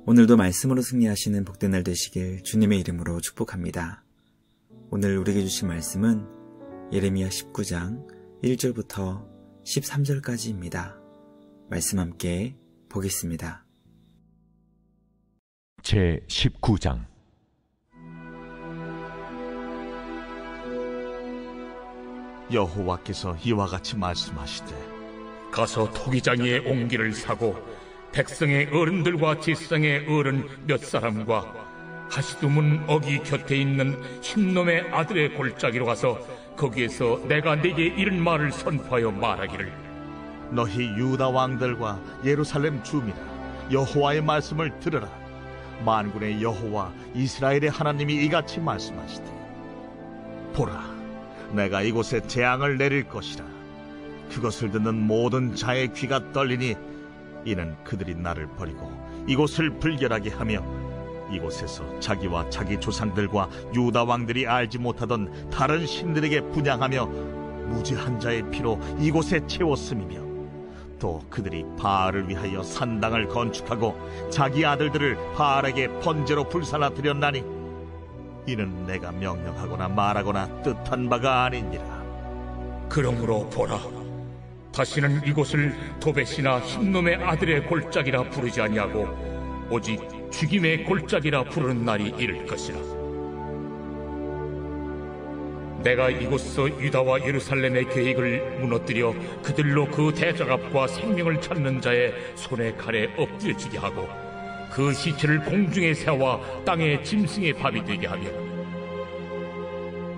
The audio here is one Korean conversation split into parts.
오늘도 말씀으로 승리하시는 복된 날 되시길 주님의 이름으로 축복합니다. 오늘 우리에게 주신 말씀은 예레미야 19장 1절부터 13절까지입니다. 말씀 함께 보겠습니다. 제 19장. 여호와께서 이와 같이 말씀하시되, 가서 토기장이의 옹기를 사고 백성의 어른들과 지상의 어른 몇 사람과 하시두문 어기 곁에 있는 흰놈의 아들의 골짜기로 가서 거기에서 내가 네게 이른 말을 선포하여 말하기를, 너희 유다 왕들과 예루살렘 주민아, 여호와의 말씀을 들으라. 만군의 여호와 이스라엘의 하나님이 이같이 말씀하시되, 보라, 내가 이곳에 재앙을 내릴 것이라. 그것을 듣는 모든 자의 귀가 떨리니 이는 그들이 나를 버리고 이곳을 불결하게 하며 이곳에서 자기와 자기 조상들과 유다 왕들이 알지 못하던 다른 신들에게 분향하며 무지한 자의 피로 이곳에 채웠음이며, 또 그들이 바알을 위하여 산당을 건축하고 자기 아들들을 바알에게 번제로 불살라 드렸나니 이는 내가 명령하거나 말하거나 뜻한 바가 아니니라. 그러므로 보라, 다시는 이곳을 도벳이나 흰놈의 아들의 골짜기라 부르지 아니하고 오직 죽임의 골짜기라 부르는 날이 이를 것이라. 내가 이곳서 유다와 예루살렘의 계획을 무너뜨려 그들로 그 대적압과 생명을 찾는 자의 손에 칼에 엎드려지게 하고 그 시체를 공중에 세워 땅의 짐승의 밥이 되게 하며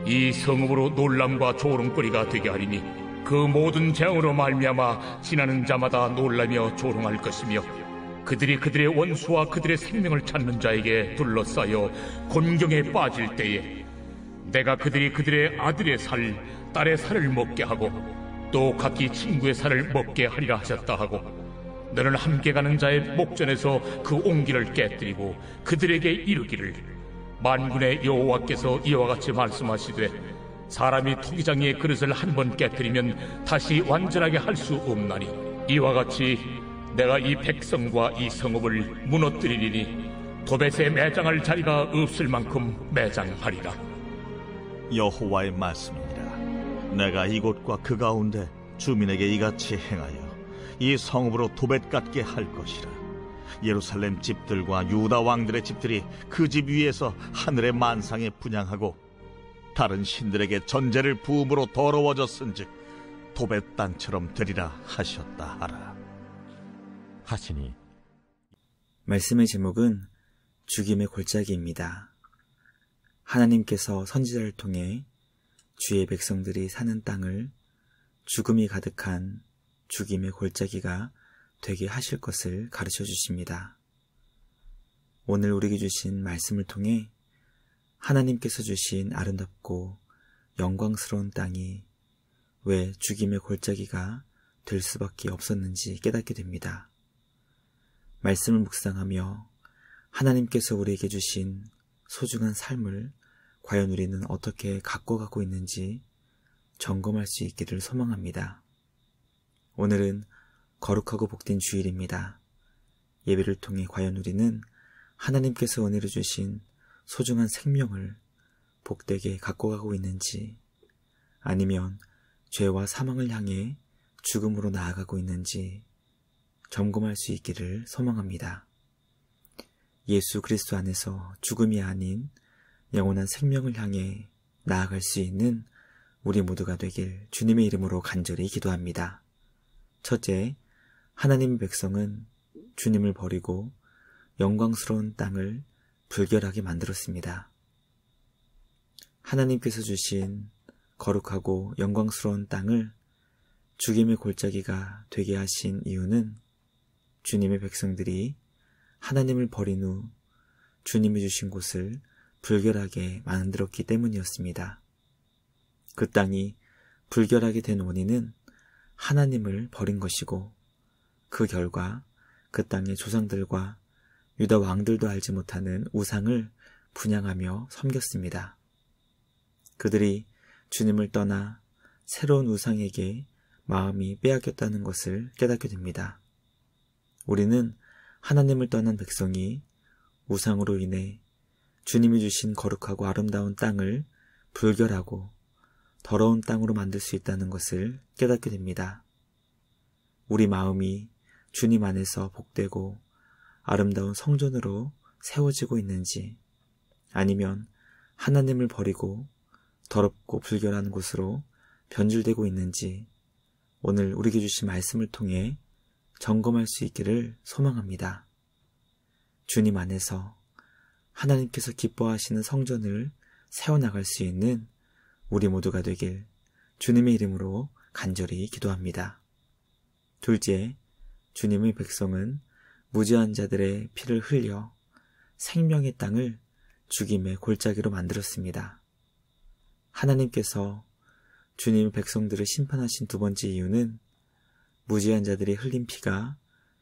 이 성읍으로 놀람과 조롱거리가 되게 하리니 그 모든 재앙으로 말미암아 지나는 자마다 놀라며 조롱할 것이며, 그들이 그들의 원수와 그들의 생명을 찾는 자에게 둘러싸여 곤경에 빠질 때에 내가 그들이 그들의 아들의 살, 딸의 살을 먹게 하고 또 각기 친구의 살을 먹게 하리라 하셨다 하고, 너는 함께 가는 자의 목전에서 그 옹기를 깨뜨리고 그들에게 이르기를, 만군의 여호와께서 이와 같이 말씀하시되, 사람이 토기장이의 그릇을 한 번 깨뜨리면 다시 완전하게 할 수 없나니 이와 같이 내가 이 백성과 이 성읍을 무너뜨리리니 도벳에 매장할 자리가 없을 만큼 매장하리라. 여호와의 말씀이니라. 내가 이곳과 그 가운데 주민에게 이같이 행하여 이 성읍으로 도벳 같게 할 것이라. 예루살렘 집들과 유다 왕들의 집들이 그 집 위에서 하늘의 만상에 분향하고 다른 신들에게 전제를 부음으로 더러워졌은즉 도벳 땅처럼 되리라 하셨다 하라 하시니. 말씀의 제목은 죽임의 골짜기입니다. 하나님께서 선지자를 통해 주의 백성들이 사는 땅을 죽음이 가득한 죽임의 골짜기가 되게 하실 것을 가르쳐 주십니다. 오늘 우리에게 주신 말씀을 통해 하나님께서 주신 아름답고 영광스러운 땅이 왜 죽임의 골짜기가 될 수밖에 없었는지 깨닫게 됩니다. 말씀을 묵상하며 하나님께서 우리에게 주신 소중한 삶을 과연 우리는 어떻게 갖고 가고 있는지 점검할 수 있기를 소망합니다. 오늘은 거룩하고 복된 주일입니다. 예배를 통해 과연 우리는 하나님께서 은혜로 주신 소중한 생명을 복되게 갖고 가고 있는지, 아니면 죄와 사망을 향해 죽음으로 나아가고 있는지 점검할 수 있기를 소망합니다. 예수 그리스도 안에서 죽음이 아닌 영원한 생명을 향해 나아갈 수 있는 우리 모두가 되길 주님의 이름으로 간절히 기도합니다. 첫째, 하나님의 백성은 주님을 버리고 영광스러운 땅을 불결하게 만들었습니다. 하나님께서 주신 거룩하고 영광스러운 땅을 죽임의 골짜기가 되게 하신 이유는 주님의 백성들이 하나님을 버린 후 주님이 주신 곳을 불결하게 만들었기 때문이었습니다. 그 땅이 불결하게 된 원인은 하나님을 버린 것이고, 그 결과 그 땅의 조상들과 유다 왕들도 알지 못하는 우상을 분향하며 섬겼습니다. 그들이 주님을 떠나 새로운 우상에게 마음이 빼앗겼다는 것을 깨닫게 됩니다. 우리는 하나님을 떠난 백성이 우상으로 인해 주님이 주신 거룩하고 아름다운 땅을 불결하고 더러운 땅으로 만들 수 있다는 것을 깨닫게 됩니다. 우리 마음이 주님 안에서 복되고 아름다운 성전으로 세워지고 있는지, 아니면 하나님을 버리고 더럽고 불결한 곳으로 변질되고 있는지 오늘 우리에게 주신 말씀을 통해 점검할 수 있기를 소망합니다. 주님 안에서 하나님께서 기뻐하시는 성전을 세워나갈 수 있는 우리 모두가 되길 주님의 이름으로 간절히 기도합니다. 둘째, 주님의 백성은 무지한 자들의 피를 흘려 생명의 땅을 죽임의 골짜기로 만들었습니다. 하나님께서 주님의 백성들을 심판하신 두 번째 이유는 무지한 자들이 흘린 피가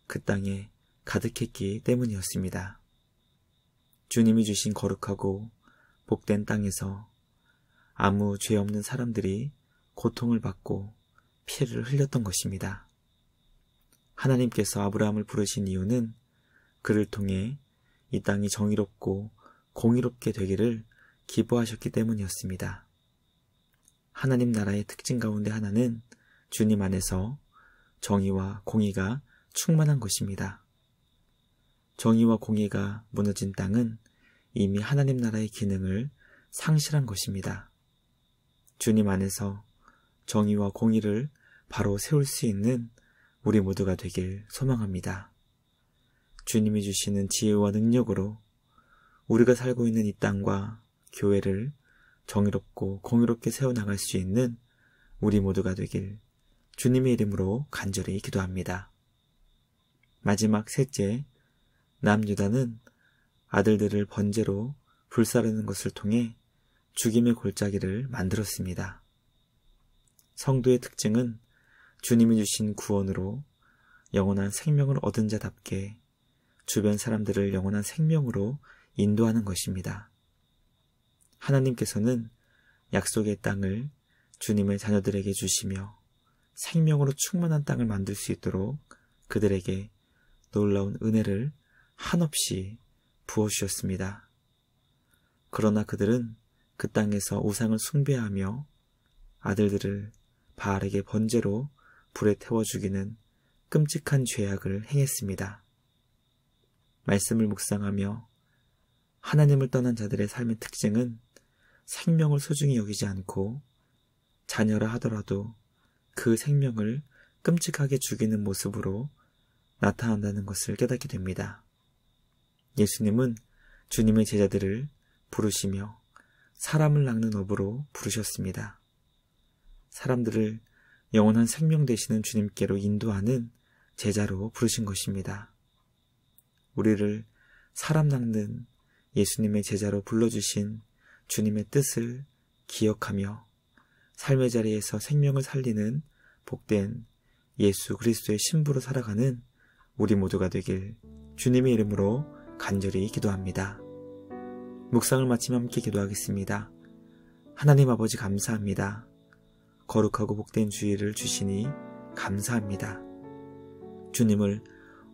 그 땅에 가득했기 때문이었습니다. 주님이 주신 거룩하고 복된 땅에서 아무 죄 없는 사람들이 고통을 받고 피를 흘렸던 것입니다. 하나님께서 아브라함을 부르신 이유는 그를 통해 이 땅이 정의롭고 공의롭게 되기를 기뻐하셨기 때문이었습니다. 하나님 나라의 특징 가운데 하나는 주님 안에서 정의와 공의가 충만한 것입니다. 정의와 공의가 무너진 땅은 이미 하나님 나라의 기능을 상실한 것입니다. 주님 안에서 정의와 공의를 바로 세울 수 있는 우리 모두가 되길 소망합니다. 주님이 주시는 지혜와 능력으로 우리가 살고 있는 이 땅과 교회를 정의롭고 공의롭게 세워나갈 수 있는 우리 모두가 되길 주님의 이름으로 간절히 기도합니다. 마지막 셋째, 남유다는 아들들을 번제로 불사르는 것을 통해 죽임의 골짜기를 만들었습니다. 성도의 특징은 주님이 주신 구원으로 영원한 생명을 얻은 자답게 주변 사람들을 영원한 생명으로 인도하는 것입니다. 하나님께서는 약속의 땅을 주님의 자녀들에게 주시며 생명으로 충만한 땅을 만들 수 있도록 그들에게 놀라운 은혜를 한없이 부어주셨습니다. 그러나 그들은 그 땅에서 우상을 숭배하며 아들들을 바알에게 번제로 불에 태워 죽이는 끔찍한 죄악을 행했습니다. 말씀을 묵상하며 하나님을 떠난 자들의 삶의 특징은 생명을 소중히 여기지 않고 자녀라 하더라도 그 생명을 끔찍하게 죽이는 모습으로 나타난다는 것을 깨닫게 됩니다. 예수님은 주님의 제자들을 부르시며 사람을 낚는 업으로 부르셨습니다. 사람들을 영원한 생명 되시는 주님께로 인도하는 제자로 부르신 것입니다. 우리를 사람 낚는 예수님의 제자로 불러주신 주님의 뜻을 기억하며 삶의 자리에서 생명을 살리는 복된 예수 그리스도의 신부로 살아가는 우리 모두가 되길 주님의 이름으로 간절히 기도합니다. 묵상을 마치며 함께 기도하겠습니다. 하나님 아버지 감사합니다. 거룩하고 복된 주일을 주시니 감사합니다. 주님을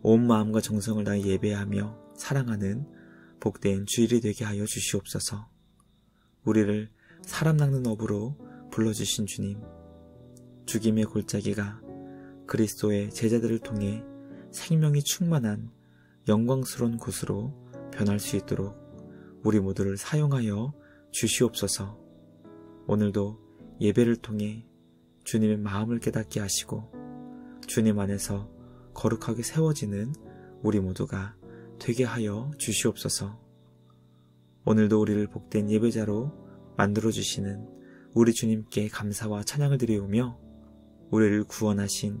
온 마음과 정성을 다해 예배하며 사랑하는 복된 주일이 되게 하여 주시옵소서. 우리를 사람 낚는 업으로 불러주신 주님, 죽임의 골짜기가 그리스도의 제자들을 통해 생명이 충만한 영광스러운 곳으로 변할 수 있도록 우리 모두를 사용하여 주시옵소서. 오늘도 예배를 통해 주님의 마음을 깨닫게 하시고 주님 안에서 거룩하게 세워지는 우리 모두가 되게 하여 주시옵소서. 오늘도 우리를 복된 예배자로 만들어주시는 우리 주님께 감사와 찬양을 드리오며 우리를 구원하신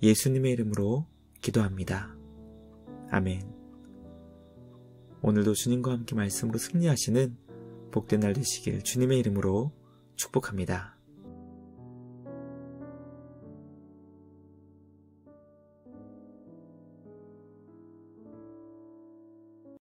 예수님의 이름으로 기도합니다. 아멘. 오늘도 주님과 함께 말씀으로 승리하시는 복된 날 되시길 주님의 이름으로 축복합니다.